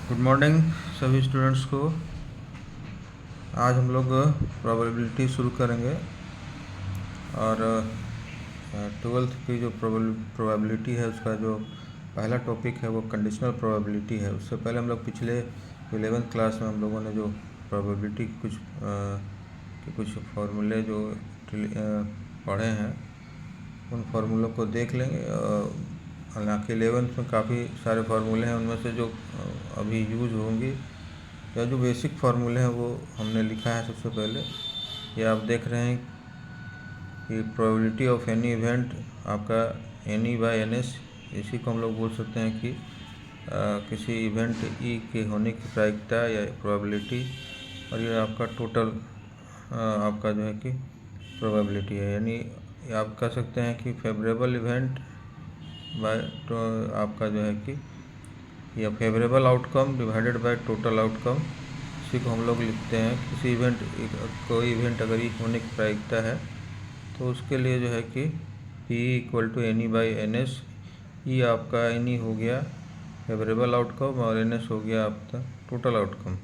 Good morning सभी students को। आज हम लोग प्रोबेबिलिटी शुरू करेंगे और 12th की जो प्रोबेबिलिटी है उसका जो पहला टॉपिक है वो कंडीशनल प्रोबेबिलिटी है। उससे पहले हम लोग पिछले 11th क्लास में हम लोगों ने जो प्रोबेबिलिटी के कुछ फार्मूले जो पढ़े हैं उन फार्मूलों को देख लेंगे। हालांकि 11th में काफ़ी सारे फार्मूले हैं, उनमें से जो अभी यूज़ होंगी या जो बेसिक फार्मूले हैं वो हमने लिखा है। सबसे पहले ये आप देख रहे हैं कि प्रोबेबिलिटी ऑफ एनी इवेंट आपका NE/NS, इसी को हम लोग बोल सकते हैं कि किसी इवेंट E के होने की प्रायिकता या प्रोबेबिलिटी, और ये आपका टोटल आपका जो है कि प्रोबेबिलिटी है। यानी आप कह सकते हैं कि फेवरेबल इवेंट बाय तो आपका जो है कि या favourable outcome divided by total outcome, इसी को हम लोग लिखते हैं। किसी इवेंट कोई इवेंट अगर E होने की प्रायिकता है तो उसके लिए जो है कि P = NE/NS। E आपका NE हो गया फेवरेबल आउटकम और NS हो गया आपका टोटल आउटकम।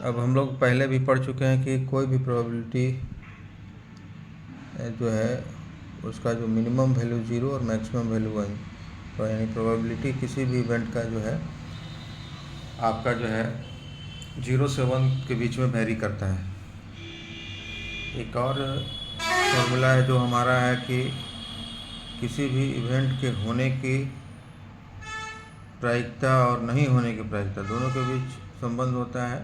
अब हम लोग पहले भी पढ़ चुके हैं कि कोई भी प्रोबेबिलिटी जो है उसका जो मिनिमम वैल्यू 0 और मैक्सिमम वैल्यू 1, तो यानी प्रोबेबिलिटी किसी भी इवेंट का जो है आपका जो है 0 से 1 के बीच में वेरी करता है। एक और फॉर्मूला है जो हमारा है कि किसी भी इवेंट के होने की प्रायिकता और नहीं होने की प्रायिकता दोनों के बीच संबंध होता है।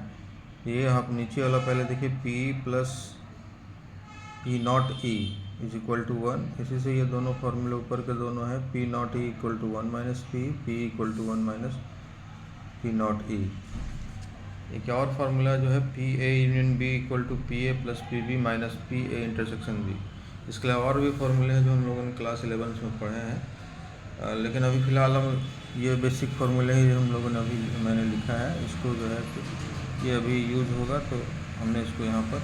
ये आप नीचे वाला पहले देखिए, P + P0 E = 1। इसी से ये दोनों फॉर्मूले ऊपर के दोनों हैं। P0 E = 1 - P, P = 1 - P0 E। एक और फार्मूला जो है PA × B = PA + PB - PA ∩B। इसके अलावा और भी फार्मूले हैं जो हम लोगों ने क्लास 11 में पढ़े हैं, लेकिन अभी फ़िलहाल हम ये बेसिक फार्मूले ही जो हम लोगों ने अभी मैंने लिखा है, इसको जो है ये अभी यूज़ होगा तो हमने इसको यहाँ पर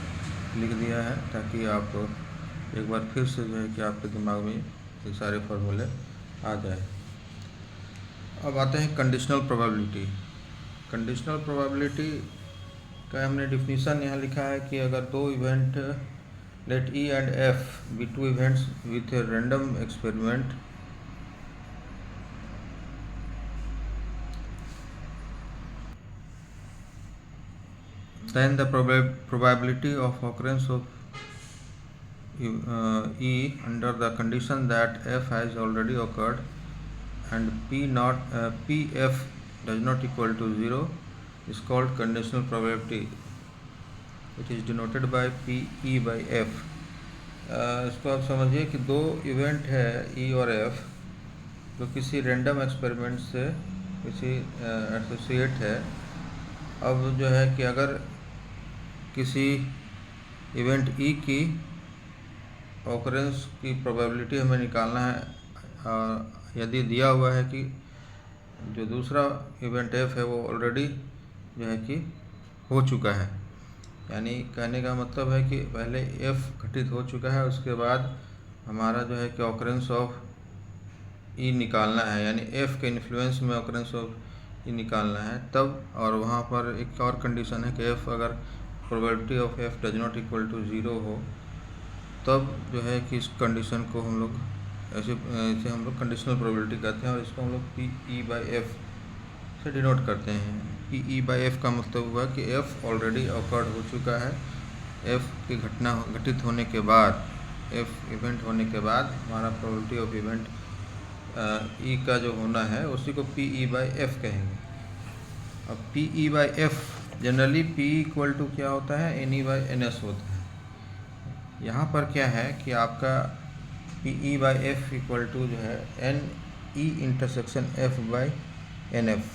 लिख दिया है ताकि आप एक बार फिर से जो है कि आपके दिमाग में ये सारे फार्मूले आ जाए। अब आते हैं कंडीशनल प्रोबेबिलिटी। कंडीशनल प्रोबेबिलिटी का हमने डिफिनीशन यहाँ लिखा है कि अगर दो event let E and F be two events with a random experiment, then the probability of occurrence of E under the condition that F has already occurred and PF does not equal to 0 is called conditional probability. It is denoted by PE/F। इसको आप समझिए कि दो event है E और F जो किसी random experiment से किसी एसोसिएट है। अब जो है कि अगर किसी इवेंट E की ऑकरेंस की प्रोबेबिलिटी हमें निकालना है, यदि दिया हुआ है कि जो दूसरा इवेंट F है वो ऑलरेडी जो है कि हो चुका है, यानी कहने का मतलब है कि पहले F घटित हो चुका है, उसके बाद हमारा जो है कि ऑकरेंस ऑफ E निकालना है, यानी F के इन्फ्लुएंस में ऑकरेंस ऑफ E निकालना है तब। और वहाँ पर एक और कंडीशन है कि F अगर probability of F does not equal to 0 हो तब जो है कि इस कंडीशन को हम लोग इसे हम लोग कंडीशनल प्रोबेबिलिटी कहते हैं और इसको हम लोग PE/F से डिनोट करते हैं। PE/F का मतलब हुआ कि F ऑलरेडी ऑकर्ड हो चुका है। F की घटना घटित होने के बाद, F इवेंट होने के बाद हमारा प्रोबेबिलिटी ऑफ इवेंट E का जो होना है उसी को PE/F कहेंगे। अब PE/F जनरली P = क्या होता है, NE/NS होता है। यहाँ पर क्या है कि आपका PE/F = जो है NE * F/NF।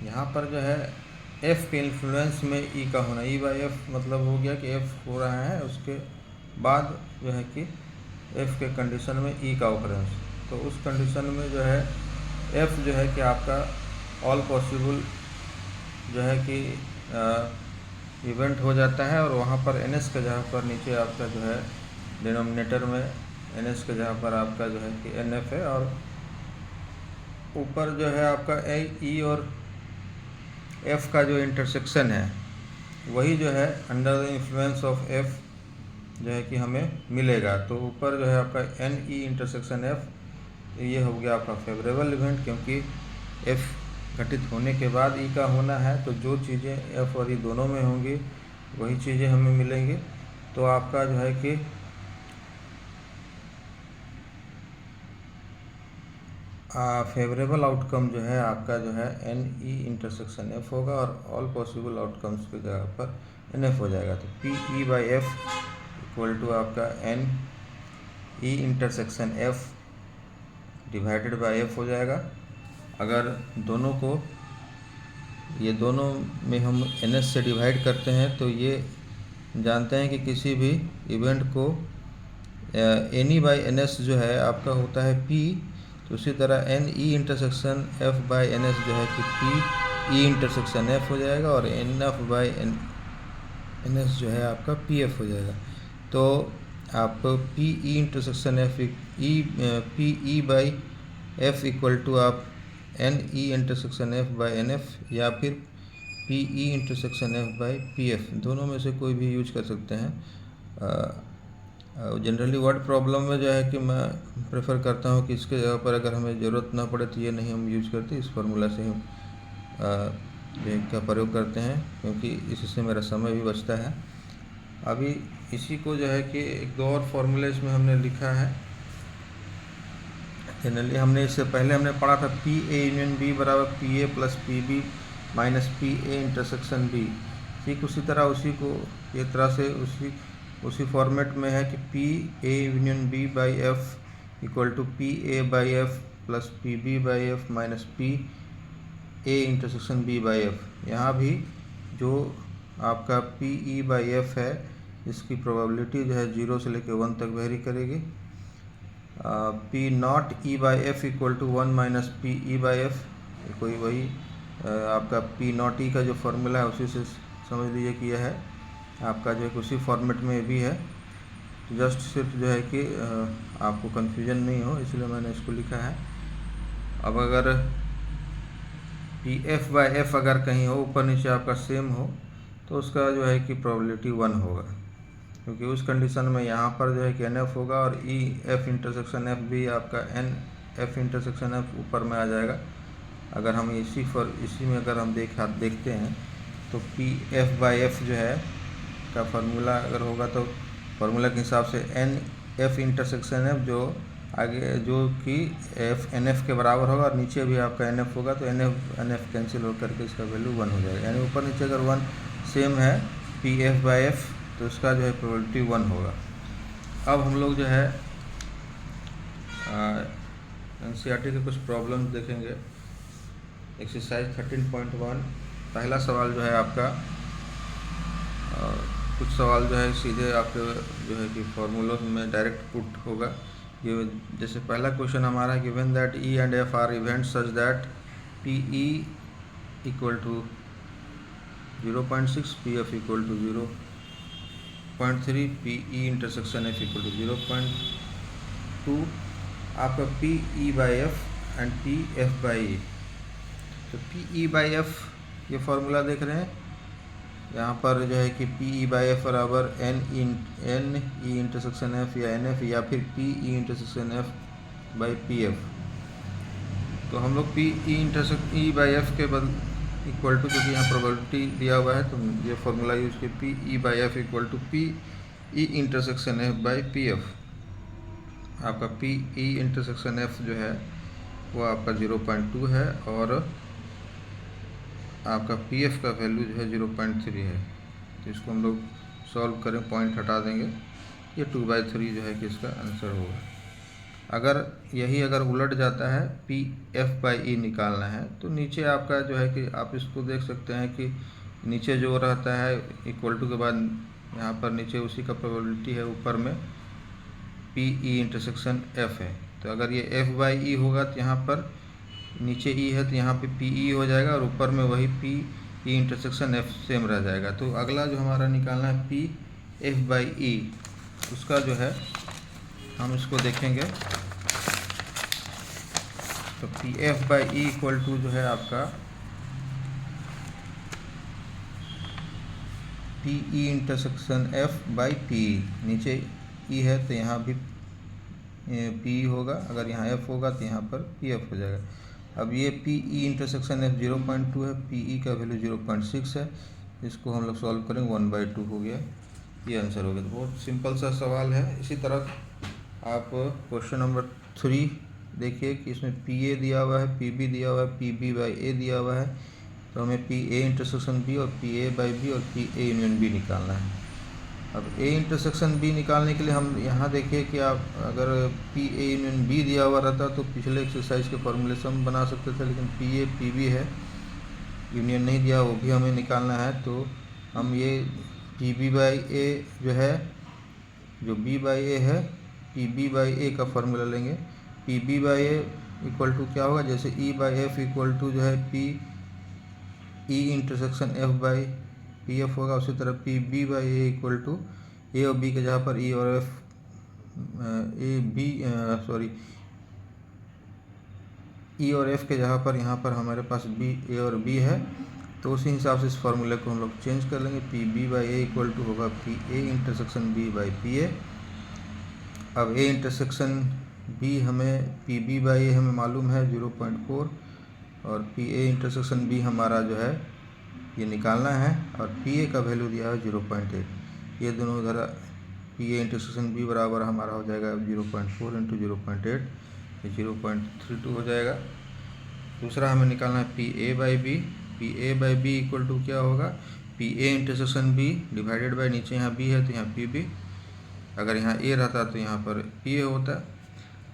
यहाँ पर जो है F के इन्फ्लुएंस में E का होना, E/F मतलब हो गया कि F हो रहा है, उसके बाद जो है कि F के कंडीशन में E का ऑकरेंस, तो उस कंडीशन में जो है F जो है कि आपका ऑल पॉसिबल जो है कि इवेंट हो जाता है और वहाँ पर NS के जगह पर नीचे आपका जो है डिनोमिनेटर में NS के जगह पर आपका जो है कि NF है और ऊपर जो है आपका E और एफ़ का जो इंटरसेक्शन है वही जो है under the influence of F जो है कि हमें मिलेगा। तो ऊपर जो है आपका एन ई इंटरसेक्शन एफ़, ये हो गया आपका फेवरेबल इवेंट, क्योंकि एफ़ घटित होने के बाद ई का होना है, तो जो चीज़ें एफ़ और ई दोनों में होंगी वही चीज़ें हमें मिलेंगी। तो आपका जो है कि फेवरेबल आउटकम जो है आपका जो है एन ई इंटरसेक्शन एफ होगा, और ऑल पॉसिबल आउटकम्स की जगह पर एन एफ हो जाएगा। तो P E by F equal to आपका N E intersection F divided by F हो जाएगा। अगर दोनों को, ये दोनों में हम एन एस से डिवाइड करते हैं तो ये जानते हैं कि किसी भी इवेंट को N E by N S जो है आपका होता है पी, तो उसी तरह N E intersection F by N S जो है कि पी ई इंटरसेक्शन एफ हो जाएगा, और N F by N S जो है आपका पी एफ हो जाएगा। तो आप P E intersection F P E by F equal to आप N E intersection F by N F, या फिर P E intersection F by P F, दोनों में से कोई भी यूज कर सकते हैं। जनरली वर्ड प्रॉब्लम में जो है कि मैं प्रेफर करता हूँ कि इसके जगह पर अगर हमें ज़रूरत ना पड़े तो ये नहीं हम यूज करते, इस फार्मूला से हम जो है का प्रयोग करते हैं, क्योंकि इससे मेरा समय भी बचता है। अभी इसी को जो है कि एक दो और फार्मूले इसमें हमने लिखा है। जनरली हमने इससे पहले हमने पढ़ा था पी ए यूनियन बी बराबर P A plus P B minus P A intersection B. ठीक उसी तरह उसी को एक तरह से उसी फॉर्मेट में है कि P A union B by F equal to P A by F plus P B by F minus P A intersection B by F. यहाँ भी जो आपका पी ई बाई एफ है इसकी प्रोबेबिलिटी जो है 0 से लेकर 1 तक वेरी करेगी। P not E by F equal to 1 minus P E by F, कोई वही आपका पी नॉट ई का जो फॉर्मूला है उसी से समझ लीजिए कि यह है आपका जो है उसी फॉर्मेट में भी है। तो जस्ट सिर्फ जो है कि आपको कन्फ्यूजन नहीं हो इसलिए मैंने इसको लिखा है। अब अगर पी एफ बाई एफ अगर कहीं हो ऊपर नीचे आपका सेम हो तो उसका जो है कि प्रोबेबिलिटी 1 होगा, क्योंकि उस कंडीशन में यहाँ पर जो है कि एन एफ होगा और ई एफ इंटरसेक्शन एफ भी आपका एन एफ इंटरसेक्शन एफ ऊपर में आ जाएगा। अगर हम इसी में अगर हम देखते हैं तो पी एफ बाई एफ जो है का फार्मूला अगर होगा तो फार्मूला के हिसाब से एन एफ इंटरसेक्शन एफ जो आगे जो कि एफ एन एफ के बराबर होगा, और नीचे भी आपका एन एफ होगा, तो एन एफ कैंसिल हो करके इसका वैल्यू 1 हो जाएगा। यानी ऊपर नीचे अगर 1 सेम है पी एफ बाई एफ तो इसका जो है प्रोबेबिलिटी 1 होगा। अब हम लोग जो है एनसीईआरटी के कुछ प्रॉब्लम्स देखेंगे। एक्सरसाइज 13.1 पहला सवाल जो है आपका कुछ सवाल जो है सीधे आपके जो है कि फार्मूलों में डायरेक्ट पुट होगा। ये जैसे पहला क्वेश्चन हमारा है given that E and F are event such that P E equal to 0.6, P F equal to 0.3, P E intersection F equal to 0.2, आपका P E by F and P F by E. तो P E by F ये formula देख रहे हैं, यहाँ पर जो है कि पी ई बाई एफ बराबर एन ई इंटरसेक्शन एफ या एन एफ, या फिर P E intersection F by P F. तो हम लोग पी ई बाई एफ के बदले इक्वल टू, क्योंकि यहाँ प्रोबेबिलिटी दिया हुआ है तो ये फार्मूला यूज के P E by F equal to P E intersection F by P F. आपका पी ई इंटरसेक्शन एफ जो है वो आपका 0.2 है, और आपका पी एफ का वैल्यू जो है 0.3 है। तो इसको हम लोग सॉल्व करें, पॉइंट हटा देंगे, ये 2/3 जो है कि इसका आंसर होगा। अगर उलट जाता है पी एफ बाई ई निकालना है तो नीचे आपका जो है कि आप इसको देख सकते हैं कि नीचे जो रहता है इक्वल टू के बाद यहाँ पर नीचे उसी का प्रोबेबिलिटी है, ऊपर में पी ई इंटरसेक्शन एफ है। तो अगर ये एफ बाई ई होगा तो यहाँ पर नीचे ई है तो यहाँ पे पी ई हो जाएगा, और ऊपर में वही P E intersection F same रह जाएगा। तो अगला जो हमारा निकालना है पी एफ बाई ई, उसका जो है हम इसको देखेंगे। तो P F by E equal to जो है आपका P E intersection F by P E, नीचे ई है तो यहाँ भी पी ई होगा, अगर यहाँ एफ होगा तो यहाँ पर पी एफ हो जाएगा। अब ये पी ई इंटरसेक्शन एफ 0.2 है, पी ई का वैल्यू 0.6 है, इसको हम लोग सॉल्व करेंगे 1/2 हो गया, ये आंसर हो गया। तो बहुत सिंपल सा सवाल है। इसी तरह आप क्वेश्चन नंबर 3 देखिए कि इसमें पी ए दिया हुआ है, पी बी दिया हुआ है, पी बी बाई ए दिया हुआ है, तो हमें पी ए इंटरसेक्शन बी और पी ए बाई बी और पी ए यूनियन बी निकालना है। अब ए इंटरसेक्शन बी निकालने के लिए हम यहाँ देखिए कि आप अगर पी ए यूनियन बी दिया हुआ रहता तो पिछले एक्सरसाइज के फॉर्मूले से हम बना सकते थे, लेकिन पी ए पी बी है, यूनियन नहीं दिया, वो भी हमें निकालना है। तो हम ये पी बी बाई ए जो है, जो बी बाई ए है, पी बी बाई ए का फॉर्मूला लेंगे। P B by A equal to क्या होगा, जैसे E by F equal to जो है P E intersection F by P F होगा, उसी तरह P B by A equal to A और बी के जगह पर ई और एफ ई और एफ के जगह पर यहाँ पर हमारे पास बी ए और बी है, तो उसी हिसाब से इस फार्मूले को हम लोग चेंज कर लेंगे। P B by A equal to होगा P A intersection B by P A. अब ए इंटरसेक्शन बी हमें पी बी बाई ए हमें मालूम है 0.4, और पी ए इंटरसेक्शन बी हमारा जो है ये निकालना है, और पी ए का वैल्यू दिया है 0.8। ये दोनों उधर पी ए इंटरसेक्शन बी बराबर हमारा हो जाएगा 0.4 इंटू 0.8, ये 0.32 हो जाएगा। दूसरा हमें निकालना है P A by B. P A by B equal to क्या होगा, P A intersection B divided by, नीचे यहाँ बी है तो यहाँ पी बी, अगर यहाँ ए रहता तो यहाँ पर पी ए होता।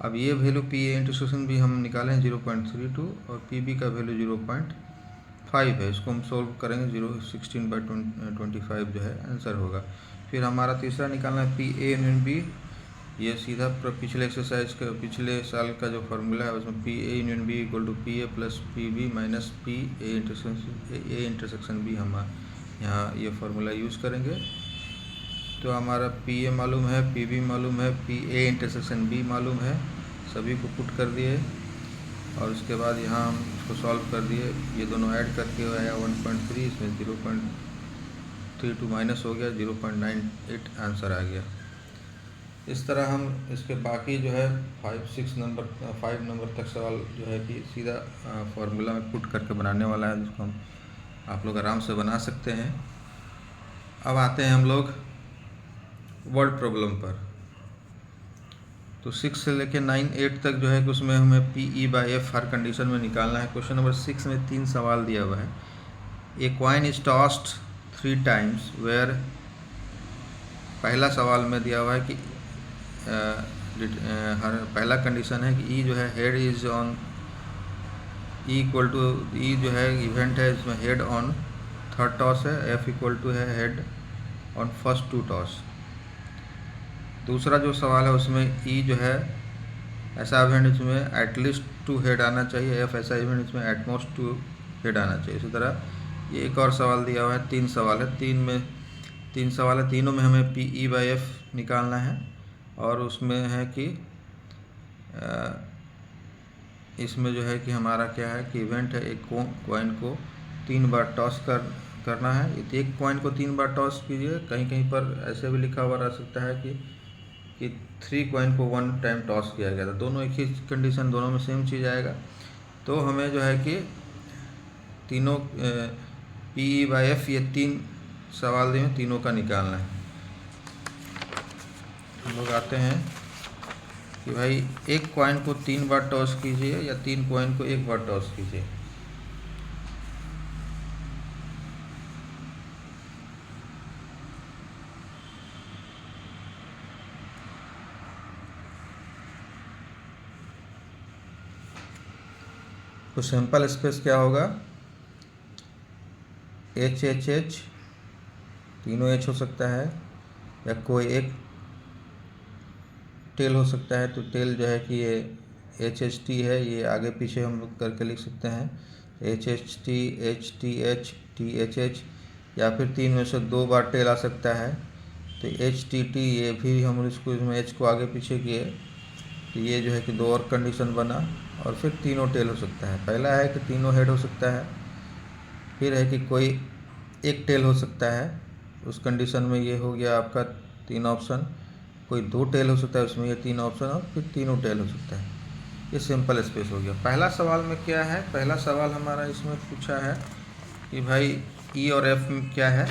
अब ये value P A intersection B हम निकाले हैं 0.32, और पी बी का वैल्यू 0.5 है, इसको हम सोल्व करेंगे 16/25 जो है आंसर होगा। फिर हमारा तीसरा निकालना है पी ए यूनियन बी। ये सीधा पिछले एक्सरसाइज का पिछले साल का जो फार्मूला है उसमें P A union B equal to P A plus P B minus P A intersection B हम यहाँ ये फार्मूला यूज़ करेंगे। तो हमारा पी ए मालूम है, पी बी मालूम है, पी ए इंटरसेक्शन बी मालूम है, सभी को पुट कर दिए और उसके बाद यहाँ हम इसको सॉल्व कर दिए। ये दोनों ऐड करके आया 1.3, इसमें 0.32 माइनस हो गया, 0.98 आंसर आ गया। इस तरह हम इसके बाकी जो है 5 नंबर तक सवाल जो है कि सीधा फार्मूला में पुट करके बनाने वाला है, जिसको हम आप लोग आराम से बना सकते हैं। अब आते हैं हम लोग वर्ड प्रॉब्लम पर। तो 6 से लेके 9, 8 तक जो है कि उसमें हमें P E by F her condition में निकालना है। क्वेश्चन नंबर 6 में 3 सवाल दिया हुआ है। A coin is tossed 3 times where, पहला सवाल में दिया हुआ है कि पहला कंडीशन है कि ई जो है head is on, E equal to E जो है इवेंट है, इसमें हेड ऑन थर्ड टॉस है, एफ इक्वल टू है हेड ऑन फर्स्ट 2 टॉस। दूसरा जो सवाल है उसमें ई जो है ऐसा इवेंट इसमें एटलीस्ट 2 हेड आना चाहिए, एफ ऐसा इवेंट इसमें एटमोस्ट 2 हेड आना चाहिए। इसी तरह ये एक और सवाल दिया हुआ है, 3 सवाल है, 3 सवाल है, तीनों में हमें पी ई बाई एफ निकालना है। और उसमें है कि इसमें जो है कि हमारा क्या है कि इवेंट है एक कॉइन को 3 बार टॉस करना है। एक कॉइन को 3 बार टॉस कीजिए, कहीं कहीं पर ऐसे भी लिखा हुआ रह सकता है कि 3 कॉइन को 1 टाइम टॉस किया गया था। दोनों एक ही कंडीशन, दोनों में सेम चीज़ आएगा। तो हमें जो है कि तीनों पी ई बाई एफ ये 3 सवाल दिए, तीनों का निकालना है। हम लोग आते हैं कि भाई एक कॉइन को 3 बार टॉस कीजिए या 3 कॉइन को 1 बार टॉस कीजिए। तो सिंपल स्पेस क्या होगा, एच एच एच, तीनों एच हो सकता है, या कोई एक टेल हो सकता है। तो टेल जो है कि ये एच एच टी है, ये आगे पीछे हम लोग करके लिख सकते हैं, H H T H T H T H H, या फिर 3 में से 2 बार टेल आ सकता है। तो एच टी टी, ये भी हम इसको इसमें एच को आगे पीछे किए तो ये जो है कि 2 और कंडीशन बना, और फिर तीनों टेल हो सकता है। पहला है कि तीनों हेड हो सकता है, फिर है कि कोई एक टेल हो सकता है, उस कंडीशन में ये हो गया आपका 3 ऑप्शन, कोई 2 टेल हो सकता है उसमें, ये 3 ऑप्शन और फिर तीनों टेल हो सकता है। ये सिंपल स्पेस हो गया। पहला सवाल में क्या है, पहला सवाल हमारा इसमें पूछा है कि भाई ई और एफ में क्या है।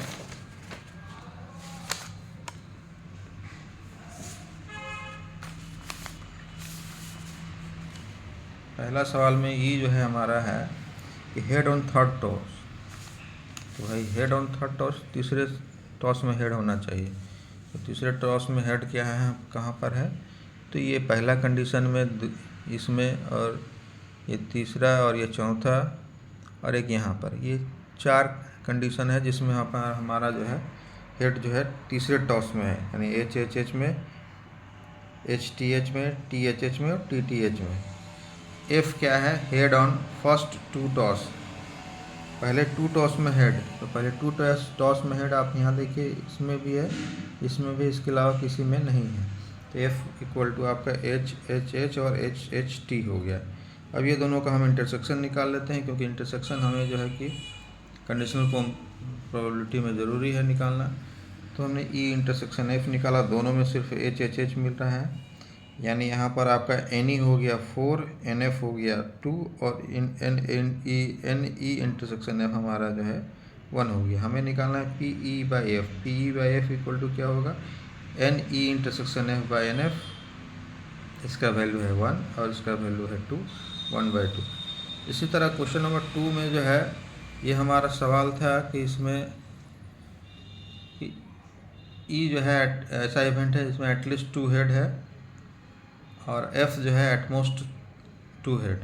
पहला सवाल में ई जो है हमारा है कि हेड ऑन थर्ड टॉस। तो भाई हेड ऑन थर्ड टॉस, तीसरे टॉस में हेड होना चाहिए। तो तीसरे टॉस में हेड क्या है, कहाँ पर है, तो ये पहला कंडीशन में इसमें, और ये तीसरा और ये चौथा और एक यहाँ पर, ये 4 कंडीशन है जिसमें यहाँ पर हमारा जो है हेड जो है तीसरे टॉस में है, यानी HHH में, HTH में, THH में और TTH में। एफ क्या है, हेड ऑन फर्स्ट 2 टॉस, पहले 2 टॉस में हेड, तो पहले 2 टॉस में हेड आप यहाँ देखिए, इसमें भी है, इसमें भी, इसके अलावा किसी में नहीं है। तो एफ इक्वल टू आपका HHH और HHT हो गया। अब ये दोनों का हम इंटरसेक्शन निकाल लेते हैं, क्योंकि इंटरसेक्शन हमें जो है कि कंडीशनल प्रोबेबिलिटी में ज़रूरी है निकालना। तो हमने ई इंटरसेक्शन एफ निकाला, दोनों में सिर्फ HHH मिल रहा है, यानी यहाँ पर आपका NE हो गया 4, NF हो गया 2 और NE इंटरसेक्शन एफ हमारा जो है 1 हो गया। हमें निकालना है PE/F। PE/F इक्वल टू क्या होगा, NE intersection F by NF, इसका वैल्यू है 1 और इसका वैल्यू है 2, 1/2। इसी तरह क्वेश्चन नंबर 2 में जो है, ये हमारा सवाल था कि इसमें ई जो है ऐसा इवेंट है जिसमें एटलीस्ट 2 हेड है और एफ जो है एटमोस्ट 2 हेड।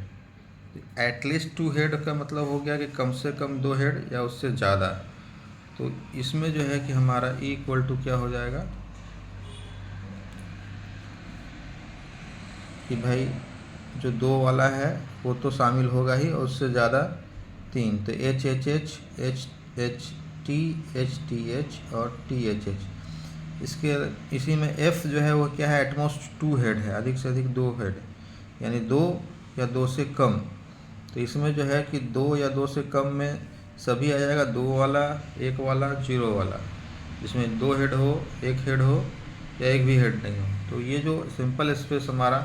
एटलीस्ट 2 हेड का मतलब हो गया कि कम से कम 2 हेड या उससे ज़्यादा। तो इसमें जो है कि हमारा ई इक्वल टू क्या हो जाएगा कि भाई जो 2 वाला है वो तो शामिल होगा ही, और उससे ज़्यादा 3, तो HHH, HHT, HTH और THH। इसके इसी में F जो है वो क्या है, एटमोस्ट 2 हेड है, अधिक से अधिक 2 हेड, यानी 2 या 2 से कम। तो इसमें जो है कि 2 या 2 से कम में सभी आ जाएगा, 2 वाला, 1 वाला, 0 वाला, जिसमें 2 हेड हो, 1 हेड हो या एक भी हेड नहीं हो। तो ये जो सिंपल स्पेस हमारा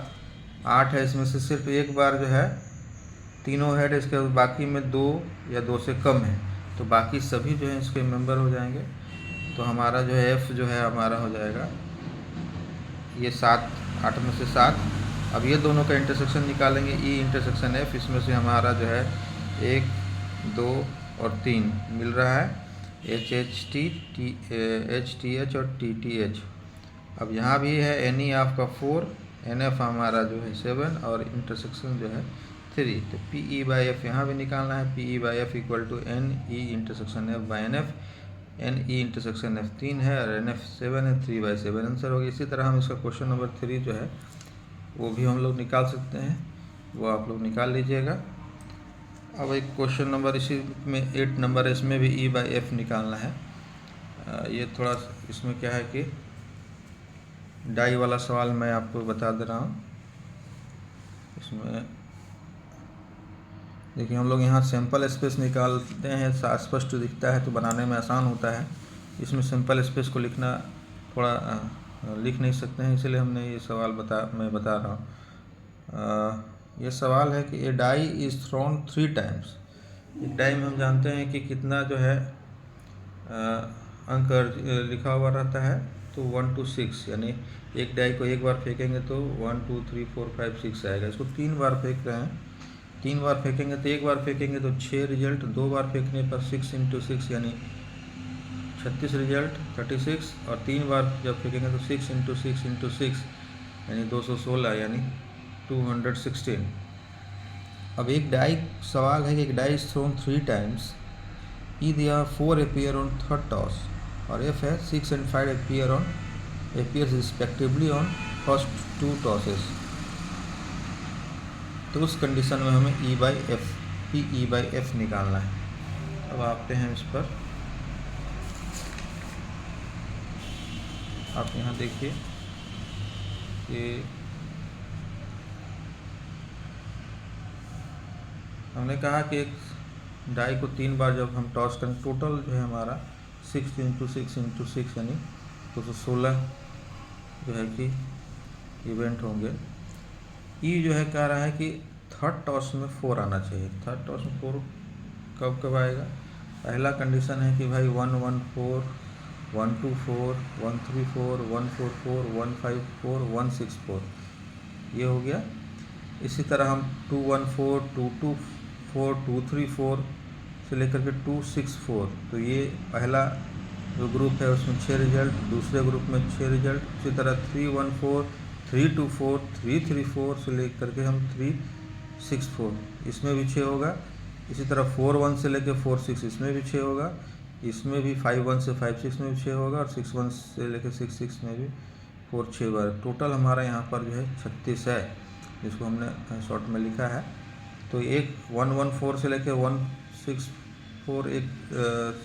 8 है, इसमें से सिर्फ एक बार जो है तीनों हेड, इसके बाकी में 2 या 2 से कम है, तो बाकी सभी जो है इसके मेंबर हो जाएंगे। तो हमारा जो है एफ जो है हमारा हो जाएगा ये 7, 8 में से 7। अब ये दोनों का इंटरसेक्शन निकालेंगे, ई इंटरसेक्शन एफ, इसमें से हमारा जो है 1, 2 और 3 मिल रहा है, HHT, HTH और TTH। अब यहाँ भी है NE आपका 4, NF हमारा जो है 7 और इंटरसेक्शन जो है 3। तो PE/F यहाँ भी निकालना है, PE/F equal to NE intersection F by NF। NE intersection F 3 है और NF 7 है, 3/7 आंसर हो गया। इसी तरह हम इसका क्वेश्चन नंबर 3 जो है वो भी हम लोग निकाल सकते हैं, वो आप लोग निकाल लीजिएगा। अब एक क्वेश्चन नंबर इसी में 8 नंबर है, इसमें भी E/F निकालना है। ये थोड़ा इसमें क्या है कि डाई वाला सवाल मैं आपको बता दे रहा हूँ। इसमें देखिए हम लोग यहाँ सिंपल स्पेस निकालते हैं, स्पष्ट दिखता है तो बनाने में आसान होता है। इसमें सिंपल स्पेस को लिखना थोड़ा लिख नहीं सकते हैं, इसलिए हमने ये सवाल मैं बता रहा हूँ। ये सवाल है कि ए डाई इज़ थ्रोन 3 टाइम्स। एक डाई में हम जानते हैं कि कितना जो है अंक लिखा हुआ रहता है, तो 1 to 6, यानी एक डाई को एक बार फेंकेंगे तो 1 2 3 4 5 6 आएगा। इसको 3 बार फेंक रहे हैं, 3 बार फेंकेंगे तो एक बार फेंकेंगे तो 6 रिजल्ट, 2 बार फेंकने पर 6 × 6 यानी 36 रिजल्ट 36, और 3 बार जब फेंकेंगे तो 6 × 6 × 6 यानी 216 यानी 216। अब एक डाई सवाल है कि एक डाई इज थ्रोन 3 टाइम्स, ई दिया 4 अपीयर ऑन थर्ड टॉस और एफ है 6 and 5 appears respectively on first 2 tosses. तो उस कंडीशन में हमें PE/F निकालना है। अब आते हैं इस पर, आप यहाँ देखिए कि हमने कहा कि एक डाई को 3 बार जब हम टॉस करें, टोटल जो है हमारा 6 इंटू 6 यानी 216 जो है कि इवेंट होंगे। ई जो है कह रहा है कि थर्ड टॉस में 4 आना चाहिए। थर्ड टॉस में 4 कब कब आएगा? पहला कंडीशन है कि भाई 114, 124, 134, 144, 154, 164 ये हो गया। इसी तरह हम 214, 224, 234 से लेकर के 264, तो ये पहला जो ग्रुप है उसमें 6 रिजल्ट, दूसरे ग्रुप में 6 रिजल्ट। उसी तरह 314, 324, 334 से लेकर के हम 364 इसमें भी 6 होगा। इसी तरह 41 से लेकर 46 इसमें भी 6 होगा। इसमें भी 51 से 56 में भी 6 होगा और 61 से लेकर 66 में भी 4 6 बार। टोटल हमारा यहाँ पर जो है 36 है, जिसको हमने शॉर्ट में लिखा है। तो एक 114 से लेकर 164 एक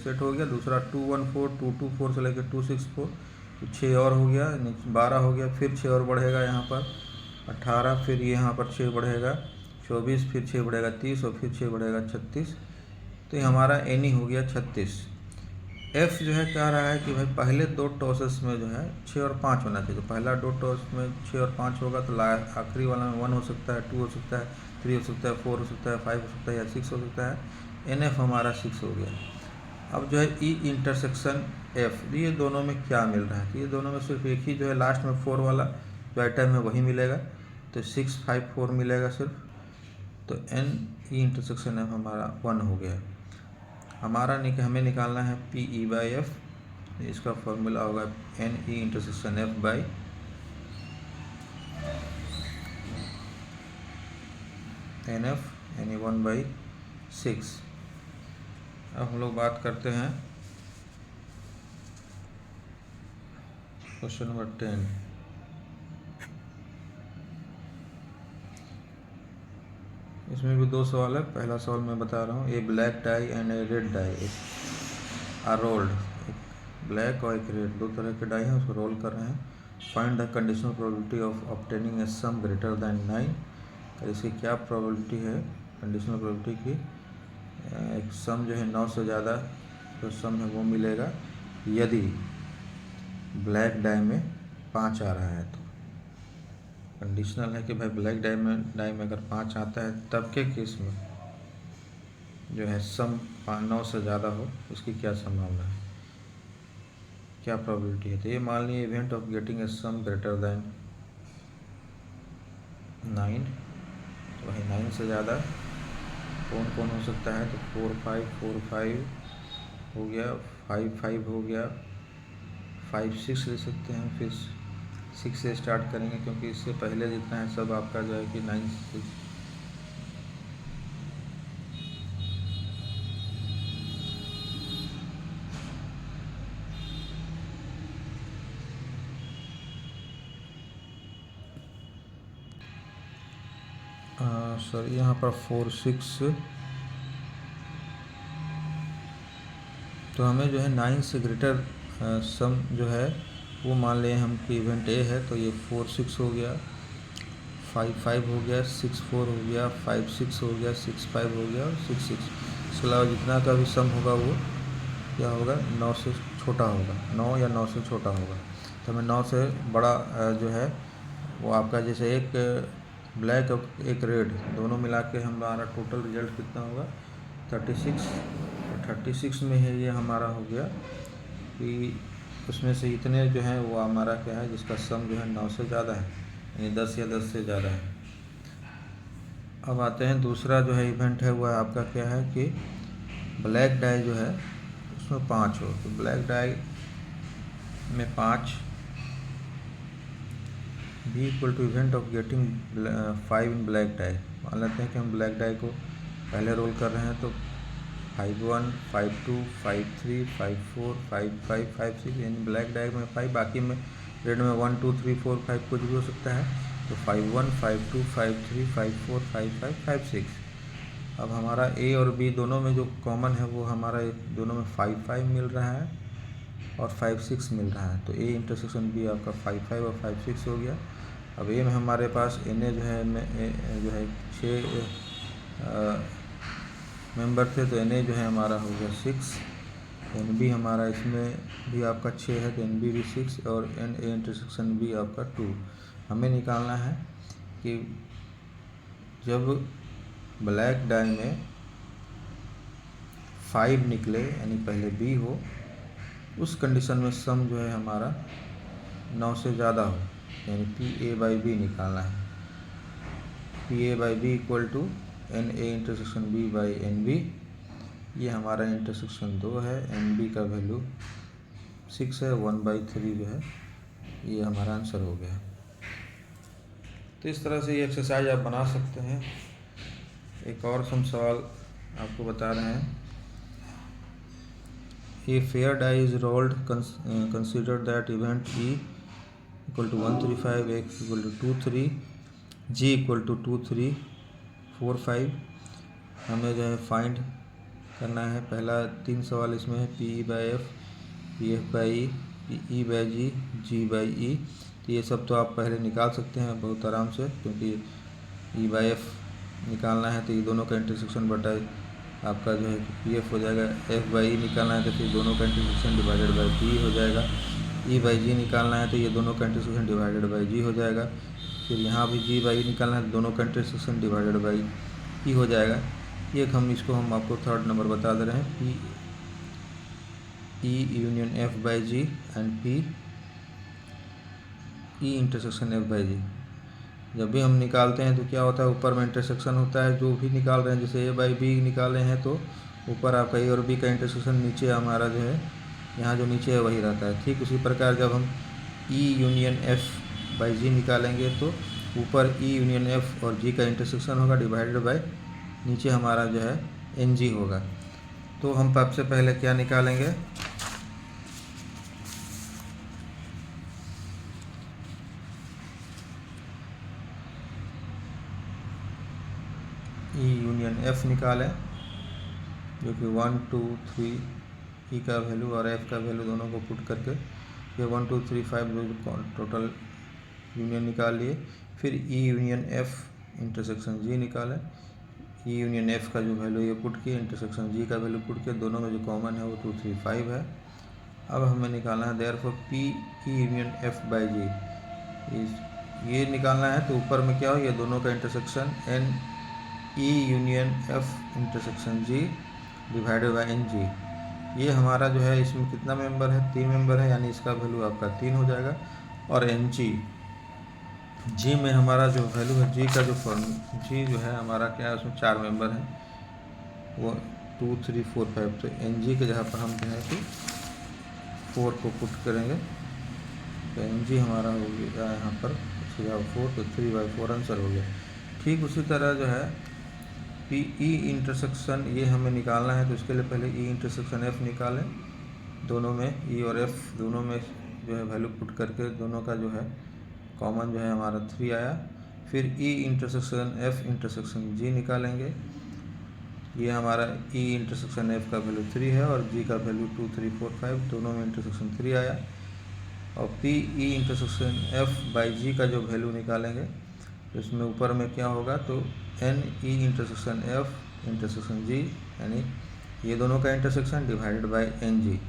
सेट हो गया, दूसरा 214, 224 से लेकर 264 तो 6 और हो गया, 12 हो गया। फिर 6 और बढ़ेगा यहाँ पर 18, फिर यहाँ पर 6 बढ़ेगा 24, फिर 6 बढ़ेगा 30 और फिर 6 बढ़ेगा 36। तो ये हमारा एनी हो गया 36। एफ जो है कह रहा है कि भाई पहले 2 टॉसेस में जो है 6 और 5 होना चाहिए। तो पहला 2 टॉस में 6 और 5 होगा, तो आखिरी वाला में 1 हो सकता है, 2 हो सकता है, 3 हो सकता है, 4 हो सकता है, 5 हो सकता है या 6 हो सकता है। एन एफ हमारा 6 हो गया। अब जो है ई इंटरसेक्शन एफ, ये दोनों में क्या मिल रहा है? तो ये दोनों में सिर्फ एक ही जो है लास्ट में 4 वाला जो आइटम है वही मिलेगा, तो 6 5 4 मिलेगा सिर्फ। तो एन ई इंटरसेक्शन एफ हमारा 1 हो गया। हमारा हमें निकालना है पी ई बाई एफ। इसका फॉर्मूला होगा N E intersection F by N F, यानी 1/6। अब हम लोग बात करते हैं क्वेश्चन नंबर 10। इसमें भी 2 सवाल है। पहला सवाल मैं बता रहा हूँ, a black die and a red die are rolled. एक ब्लैक और एक रेड, 2 तरह के डाई हैं, उसको रोल कर रहे हैं। Find the conditional probability of obtaining A some greater than 9। तो इसकी क्या प्रोबेबिलिटी है कंडीशनल प्रोबेबिलिटी की? एक सम जो है 9 से ज़्यादा जो सम है वो मिलेगा यदि ब्लैक डाई में 5 आ रहा है। तो कंडीशनल है कि भाई ब्लैक डाई में अगर 5 आता है तब के केस में जो है सम 9 से ज़्यादा हो, उसकी क्या संभावना है, क्या प्रोबेबिलिटी है? तो ये मान लीजिए event of getting a some greater than 9, तो भाई 9 से ज़्यादा कौन कौन हो सकता है? तो 4 5 हो गया, 5 5 हो गया, 5 6 ले सकते हैं। फिर 6 से स्टार्ट करेंगे क्योंकि इससे पहले जितना है सब आपका जो है कि 9 6। सर यहाँ पर 4 6, तो हमें जो है 9 से ग्रेटर सम जो है वो मान लें हम कि इवेंट ए है। तो ये 4 6 हो गया, 5 5 हो गया, 6 4 हो गया, 5 6 हो गया, 6 5 हो गया और 6 6। इसके अलावा जितना का भी सम होगा वो क्या होगा? 9 से छोटा होगा, 9 या 9 से छोटा होगा। तो हमें 9 से बड़ा जो है वो आपका जैसे एक ब्लैक और एक रेड दोनों मिला के हमारा टोटल रिजल्ट कितना होगा? 36। तो 36 में है ये हमारा हो गया कि उसमें से इतने जो हैं वो हमारा क्या है जिसका सम जो है 9 से ज़्यादा है, यानी 10 या 10 से ज़्यादा है। अब आते हैं दूसरा जो है इवेंट है वह आपका क्या है कि ब्लैक डाई जो है उसमें 5 हो। तो ब्लैक डाई में 5 B equal to event of getting 5 in black die. मान लेते हैं कि हम ब्लैक डाई को पहले रोल कर रहे हैं, तो 5 1 5 2 5 3 5 4 5 5 5 6, यानी ब्लैक डाई में 5, बाकी में रेड में 1 2 3 4 5 कुछ भी हो सकता है। तो 5 1 5 2 5 3 5 4 5 5 5 6। अब हमारा ए और बी दोनों में जो कॉमन है वो हमारा दोनों में 5 5 मिल रहा है और 5 6 मिल रहा है। तो ए इंटरसेक्शन बी आपका 5 5 और 5 6 हो गया। अब ए में हमारे पास एन ए जो है 6 मेंबर थे, तो एन ए जो है हमारा हो गया 6 एन बी हमारा इसमें भी आपका 6 है तो एन बी भी 6 और एन ए इंटरसेक्शन भी आपका 2। हमें निकालना है कि जब ब्लैक डाई में 5 निकले यानी पहले बी हो, उस कंडीशन में सम जो है हमारा 9 से ज़्यादा हो, यानी पी ए बाई बी निकालना है। P A by B equal to N A intersection B by N B. ये हमारा इंटरसेक्शन 2 है, एन बी का वैल्यू 6 है, 1/3 जो है ये हमारा आंसर हो गया। तो इस तरह से ये एक्सरसाइज आप बना सकते हैं। एक और हम सवाल आपको बता रहे हैं। A fair die is rolled, consider that event E equal to 135, X equal to 23, G equal to 2345। हमें जो है फाइंड करना है। पहला 3 सवाल इसमें है, P E by F, P F by E, P E by G, G by E. तो ये सब तो आप पहले निकाल सकते हैं बहुत आराम से, क्योंकि ई बाई एफ निकालना है तो ये दोनों का इंटरसेक्शन बटा आपका जो है कि पी एफ हो जाएगा। एफ बाई ई निकालना है तो फिर दोनों का इंटरसेक्शन डिवाइडेड बाई पी हो जाएगा। ई बाई जी निकालना है तो ये दोनों का इंटरसेक्शन डिवाइडेड बाई जी हो जाएगा। फिर यहाँ भी जी बाई ई निकालना है तो दोनों का इंटरसेक्शन डिवाइडेड बाई ई हो जाएगा। ये हम आपको थर्ड नंबर बता दे रहे हैं, P E union F by G and P E intersection F by G. जब भी हम निकालते हैं तो क्या होता है, ऊपर में इंटरसेक्शन होता है जो भी निकाल रहे हैं। जैसे ए बाई बी निकाले हैं तो ऊपर आपका ए और बी का इंटरसेक्शन, नीचे हमारा जो है यहाँ जो नीचे है वही रहता है। ठीक उसी प्रकार जब हम ई यूनियन एफ बाई जी निकालेंगे तो ऊपर ई यूनियन एफ और जी का इंटरसेक्शन होगा डिवाइडेड बाई नीचे हमारा जो है एन जी होगा। तो हम सबसे पहले क्या निकालेंगे, ई यूनियन एफ निकालें, जो कि 1 2 3 ई का वैल्यू और एफ का वैल्यू दोनों को पुट करके ये 1 2 3 5 जो टोटल यूनियन निकाल लिए। फिर ई यूनियन एफ इंटरसेक्शन जी निकालें। ई यूनियन एफ का जो वैल्यू ये पुट किए, इंटरसेक्शन जी का वैल्यू पुट किए, दोनों में जो कॉमन है वो 2 3 5 है। अब हमें निकालना है therefore P E union F by G. ये निकालना है तो ऊपर में क्या हो, ये दोनों का intersection N E union F intersection G divided by N G. ये हमारा जो है इसमें कितना मेंबर है, 3 मेंबर है, यानी इसका वैल्यू आपका 3 हो जाएगा। और एन जी में हमारा जो वैल्यू है, जी का जो जी जो है हमारा क्या है, उसमें 4 मेंबर हैं, वो 2 3 4 5। तो एन जी के जगह पर हम जो है कि 4 को पुट करेंगे तो एन जी हमारा हो गया यहाँ पर 4, तो 3/4 आंसर हो गया। ठीक उसी तरह जो है पी ई इंटरसेक्शन ये हमें निकालना है, तो इसके लिए पहले ई इंटरसेक्शन एफ निकालें। दोनों में ई और एफ दोनों में जो है वैल्यू पुट करके दोनों का जो है कॉमन जो है हमारा 3 आया। फिर ई इंटरसेक्शन एफ इंटरसेक्शन जी निकालेंगे। ये हमारा ई इंटरसेक्शन एफ का वैल्यू 3 है और जी का वैल्यू 2 3 4 5, दोनों में इंटरसेक्शन 3 आया। और P E intersection F by G का जो वैल्यू निकालेंगे तो इसमें ऊपर में क्या होगा, तो N E intersection F intersection G, यानी ये दोनों का intersection divided by N G.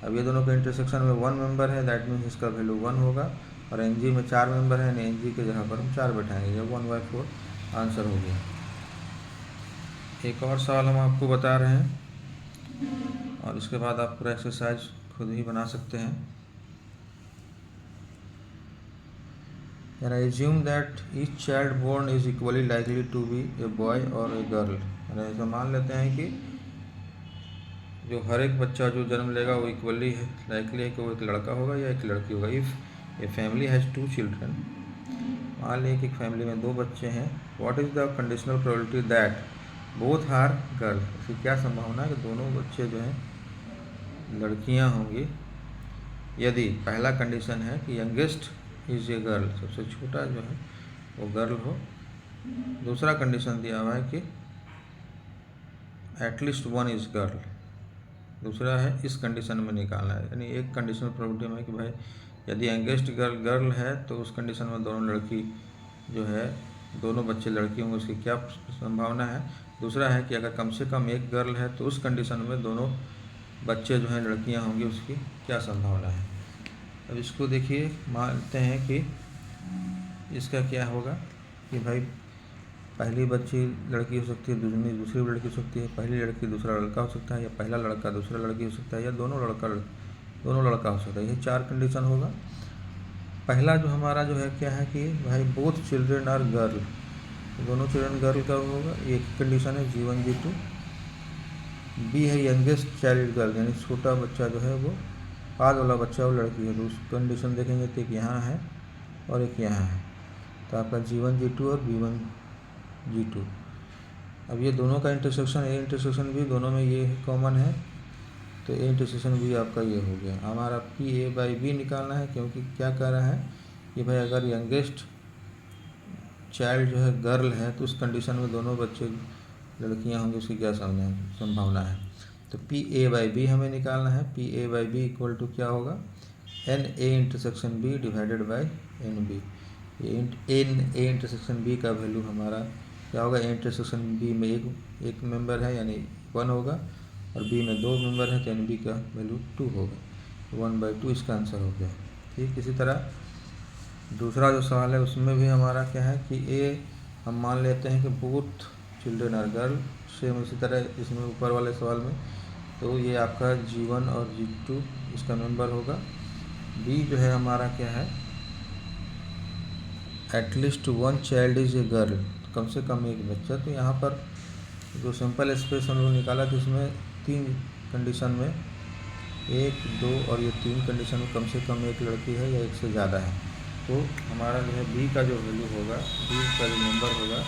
अब ये दोनों का इंटरसेक्शन में 1 मेंबर है, दैट मीन्स इसका वैल्यू 1 होगा। और एन जी में 4 मेंबर है, यानी एन जी के जगह पर हम 4 बैठाएंगे, ये 1/4 आंसर हो गया। एक और सवाल हम आपको बता रहे हैं और इसके बाद आप पूरा एक्सरसाइज खुद ही बना सकते हैं। Can I assume that each child born is equally likely to be a boy or a girl? ऐसा मान लेते हैं कि जो हर एक बच्चा जो जन्म लेगा वो इक्वली है लाइकली है कि वो एक लड़का होगा या एक लड़की होगा। If a family has 2 children, मान लें कि एक फैमिली में 2 बच्चे हैं, what is the conditional probability that both are girl? इसकी क्या संभावना है कि दोनों बच्चे जो हैं लड़कियां होंगी, यदि पहला कंडीशन है कि यंगेस्ट इज ए गर्ल, सबसे छोटा जो है वो गर्ल हो। दूसरा कंडीशन दिया हुआ है कि एटलीस्ट 1 इज गर्ल। दूसरा है इस कंडीशन में निकालना है, यानी एक कंडीशनल प्रोबेबिलिटी में कि भाई यदि यंगेस्ट गर्ल है तो उस कंडीशन में दोनों लड़की जो है दोनों बच्चे लड़की होंगे, उसकी क्या संभावना है। दूसरा है कि अगर कम से कम एक गर्ल है तो उस कंडीशन में दोनों बच्चे जो हैं लड़कियां होंगी उसकी क्या संभावना है। अब इसको देखिए, मानते हैं कि इसका क्या होगा कि भाई पहली बच्ची लड़की हो सकती है, दूसरी लड़की हो सकती है, पहली लड़की दूसरा लड़का हो सकता है, या पहला लड़का दूसरा लड़की हो सकता है, या दोनों लड़का हो सकता है। ये 4 कंडीशन होगा। पहला जो हमारा जो है क्या है कि भाई बोथ चिल्ड्रेन आर गर्ल, दोनों चिल्ड्रन गर्ल का होगा, एक कंडीशन है G1 G2। बी है यंगेस्ट चाइल्ड गर्ल, यानी छोटा बच्चा जो है वो बाद वाला बच्चा वो लड़की है, तो उस कंडीशन देखेंगे तो एक यहाँ है और एक यहाँ है, तो आपका G1 G2 और B1 G2। अब ये दोनों का इंटरसेक्शन, ए इंटरसेक्शन भी दोनों में ये कॉमन है, तो ए इंटरसेक्शन भी आपका ये हो गया। हमारा PA/B निकालना है, क्योंकि क्या कह रहा है कि भाई अगर यंगेस्ट चाइल्ड जो है गर्ल है तो उस कंडीशन में दोनों बच्चे लड़कियां होंगी, उसकी क्या संभावना है। तो PA/B हमें निकालना है। PA/B इक्वल टू क्या होगा, NA intersection B divided by NB। NA intersection B का वैल्यू हमारा क्या होगा, A इंटरसेक्शन B में एक मेंबर है यानी 1 होगा, और B में 2 मेंबर है तो NB का वैल्यू 2 होगा, 1/2 इसका आंसर हो गया। ठीक, इसी तरह दूसरा जो सवाल है उसमें भी हमारा क्या है कि A हम मान लेते हैं कि both children are girl, same इसी तरह इसमें ऊपर वाले सवाल में, तो ये आपका G1 और G2 इसका मेंबर होगा। B जो है हमारा क्या है, at least 1 child is a girl, कम से कम एक बच्चा। तो यहाँ पर जो सिंपल स्पेस हम लोग निकाला तो इसमें 3 कंडीशन में 1, 2 और ये 3 कंडीशन में कम से कम एक लड़की है या एक से ज़्यादा है। तो हमारा जो है B का जो वैल्यू होगा, B का जो नंबर होगा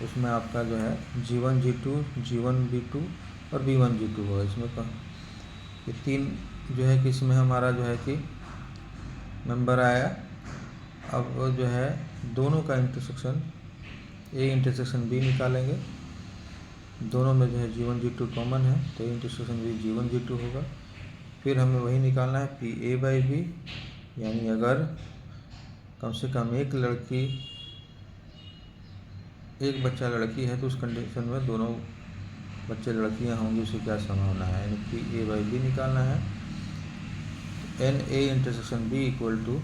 उसमें आपका जो है G1 G2, G1 B2 और B1 G2 होगा। इसमें ये 3 जो है कि इसमें हमारा जो है कि नंबर आया। अब जो है दोनों का इंटरसेक्शन A इंटरसेक्शन B निकालेंगे, दोनों में जो है G1 G2 कॉमन है तो A intersection B G1 G2 होगा। फिर हमें वही निकालना है PA/B, यानी अगर कम से कम एक बच्चा लड़की है तो उस कंडीशन में दोनों बच्चे लड़कियां होंगी, उसकी क्या संभावना है, यानी PA/B निकालना है। NA intersection B equal to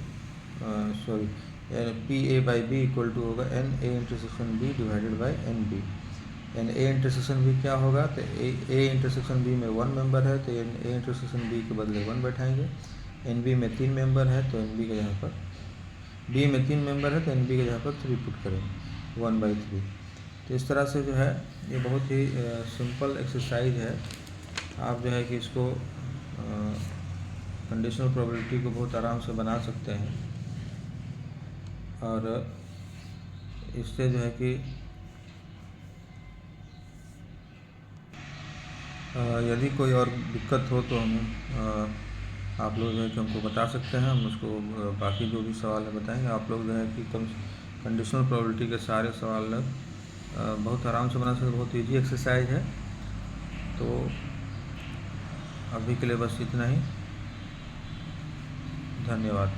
PA/B equal to होगा NA intersection B divided by NB। NA intersection B क्या होगा, तो A इंटरसेक्शन B में 1 मेंबर है तो NA इंटरसेक्शन B के बदले 1 बैठाएंगे। NB में 3 मेंबर है तो NB के यहाँ पर B में 3 मेंबर है तो NB के यहाँ पर 3 पुट करेंगे, 1/3। तो इस तरह से जो है ये बहुत ही सिंपल एक्सरसाइज है। आप जो है कि इसको कंडीशनल प्रोबेबिलिटी को बहुत आराम से बना सकते हैं, और इससे जो है कि यदि कोई और दिक्कत हो तो हम आप लोग जो है कि हमको बता सकते हैं, हम उसको बाकी जो भी सवाल है बताएंगे। आप लोग जो है कि कंडीशनल प्रोबेबिलिटी के सारे सवाल बहुत आराम से बना सकते, बहुत इजी एक्सरसाइज है। तो अभी के लिए बस इतना ही, धन्यवाद।